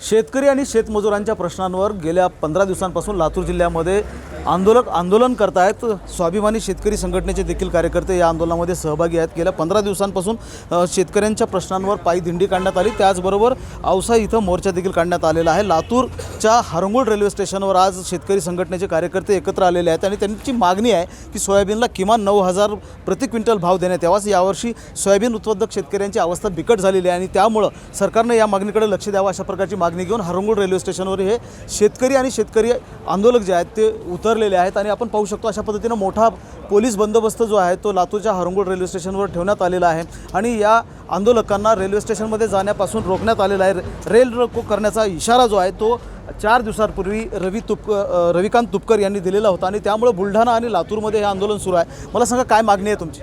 शेतकरी आणि शेतमजुरांच्या प्रश्नांवर गेल्या 15 दिवसांपासून लातूर जिल्ह्यामध्ये आंदोलन करतायत। स्वाभिमानी शेतकरी संघटनेचे देखील कार्यकर्ते या आंदोलनामध्ये सहभागी आहेत। गेल्या 15 दिवसांपासून शेतकऱ्यांच्या प्रश्नांवर पायी दिंडी काढण्यात आली, त्याचबरोबर औसा इथं मोर्चा देखील काढण्यात आलेला आहे। लातूरच्या हरंगुळ रेल्वे स्टेशनवर आज शेतकरी संघटनेचे कार्यकर्ते एकत्र आलेले आहेत आणि त्यांची मागणी आहे की सोयाबीनला किमान 9,000 प्रति क्विंटल भाव देण्यात यावा। यावर्षी सोयाबीन उत्पादक शेतकऱ्यांची अवस्था बिकट झालेली आहे आणि त्यामुळे सरकारनं या मागणीकडे लक्ष द्यावं अशा प्रकारची मागणी घेऊन हरंगुळ रेल्वे स्टेशनवर हे शेतकरी आणि शेतकरी आंदोलक जे आहेत ते उतरलेले आहेत आणि आपण पाहू शकतो अशा पद्धतीने मोठा पोलीस बंदोबस्त जो आहे तो लातूरच्या हरंगुळ रेल्वे स्टेशनवर ठेवण्यात आलेला आहे आणि या आंदोलकांना रेल्वे स्टेशनमध्ये जाण्यापासून रोखण्यात आलेला आहे। रेल रोको करण्याचा इशारा जो आहे तो 4 दिवसांपूर्वी रविकांत तुपकर यांनी दिलेला होता आणि त्यामुळे बुलढाणा आणि लातूरमध्ये हे आंदोलन सुरू आहे। मला सांगा काय मागणी आहे तुमची?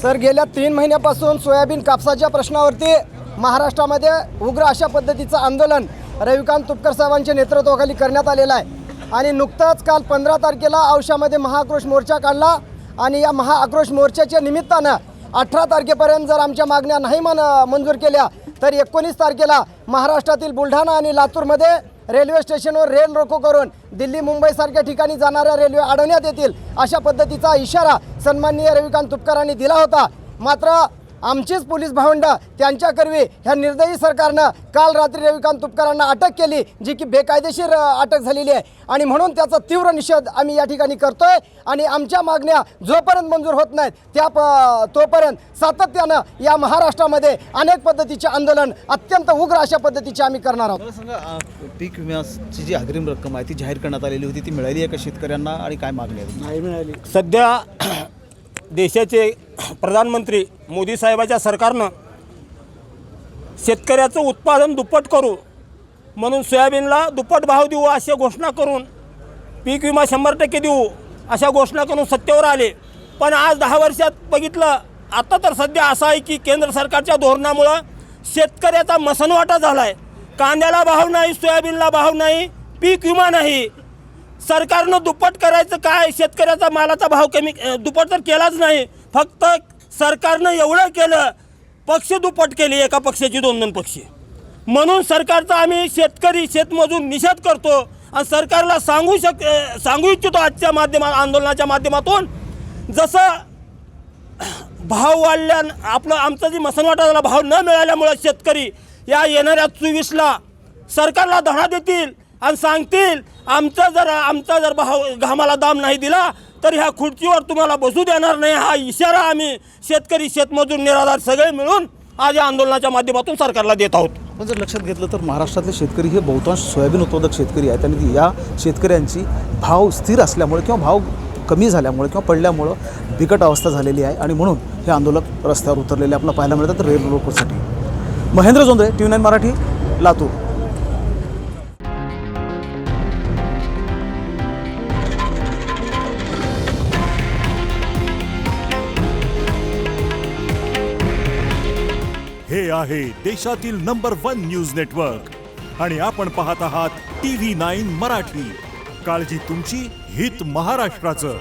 सर, गेल्या 3 महिन्यापासून सोयाबीन कापसाच्या प्रश्नावरती महाराष्ट्रामध्ये उग्र अशा पद्धतीचं आंदोलन रविकांत तुपकर साहेबांच्या नेतृत्वाखाली करण्यात आलेलं आहे आणि नुकताच काल 15 तारखेला औशामध्ये महाआक्रोश मोर्चा काढला आणि या महाआक्रोश मोर्चाच्या निमित्तानं 18 तारखेपर्यंत जर आमच्या मागण्या नाही मंजूर केल्या तर 19 तारखेला महाराष्ट्रातील बुलढाणा आणि लातूरमध्ये रेल्वे स्टेशनवर रेल रोको करून दिल्ली मुंबईसारख्या ठिकाणी जाणाऱ्या रेल्वे अडवण्यात येतील अशा पद्धतीचा इशारा सन्माननीय रविकांत तुपकरांनी दिला होता। मात्र आमचीच पोलीस भावंड त्यांच्याकरवी ह्या निर्दयी सरकारनं काल रात्री रविकांत तुपकरांना अटक केली, जी की बेकायदेशीर अटक झालेली आहे आणि म्हणून त्याचा तीव्र निषेध आम्ही या ठिकाणी करतोय आणि आमच्या मागण्या जोपर्यंत मंजूर होत नाहीत तोपर्यंत सातत्यानं या महाराष्ट्रामध्ये अनेक पद्धतीचे आंदोलन अत्यंत उग्र अशा पद्धतीचे आम्ही करणार आहोत। मला सांगा, पीक विम्याची जी अग्रिम रक्कम आहे ती जाहीर करण्यात आलेली होती, ती मिळाली आहे का शेतकऱ्यांना आणि काय मागणी आहे? नाही मिळाली। सध्या देशाचे प्रधानमंत्री मोदी साहेबाच्या सरकारनं शेतकऱ्याचं उत्पादन दुप्पट करू म्हणून सोयाबीनला दुप्पट भाव देऊ अशा घोषणा करून पीक विमा 100% देऊ अशा घोषणा करून सत्तेवर आले। पण आज 10 वर्षात बघितलं आता तर सध्या असं आहे की केंद्र सरकारच्या धोरणामुळं शेतकऱ्याचा मसनवाटा झाला आहे। कांद्याला भाव नाही, सोयाबीनला भाव नाही, पीक विमा नाही। सरकारनं दुप्पट करायचं काय? शेतकऱ्याचा मालाचा भाव कमी दुप्पट तर केलाच नाही, फक्त सरकारनं एवढं केलं, पक्ष दुप्पट केले, एका पक्षाची 2-2 पक्ष। म्हणून सरकारचा आम्ही शेतकरी शेतमजूर निषेध करतो आणि सरकारला सांगू इच्छितो आजच्या आंदोलनाच्या माध्यमातून, जसं भाव वाढल्या आमचा जी मसनवाटा झाला भाव न मिळाल्यामुळं शेतकरी या येणाऱ्या 24ला सरकारला धडा देतील आणि सांगतील आमचा जर भाव घामाला दाम नाही दिला तर ह्या खुर्चीवर तुम्हाला बसू देणार नाही। हा इशारा आम्ही शेतकरी शेतमजूर निराधार सगळे मिळून आज या आंदोलनाच्या माध्यमातून सरकारला देत आहोत। पण जर लक्षात घेतलं तर महाराष्ट्रातले शेतकरी हे बहुतांश सोयाबीन उत्पादक शेतकरी आहेत आणि या शेतकऱ्यांची भाव स्थिर असल्यामुळे किंवा भाव कमी झाल्यामुळे किंवा पडल्यामुळं बिकट अवस्था झालेली आहे आणि म्हणून हे आंदोलक रस्त्यावर उतरलेले आपल्याला पाहायला मिळतात रेल रोकोसाठी। महेंद्र जोंधळे, TV9 मराठी, लातूर। हे आहे देशातील नंबर 1 न्यूज नेटवर्क आणि आपण पाहत आहात TV9 मराठी। काळजी तुमची, हित महाराष्ट्राचं।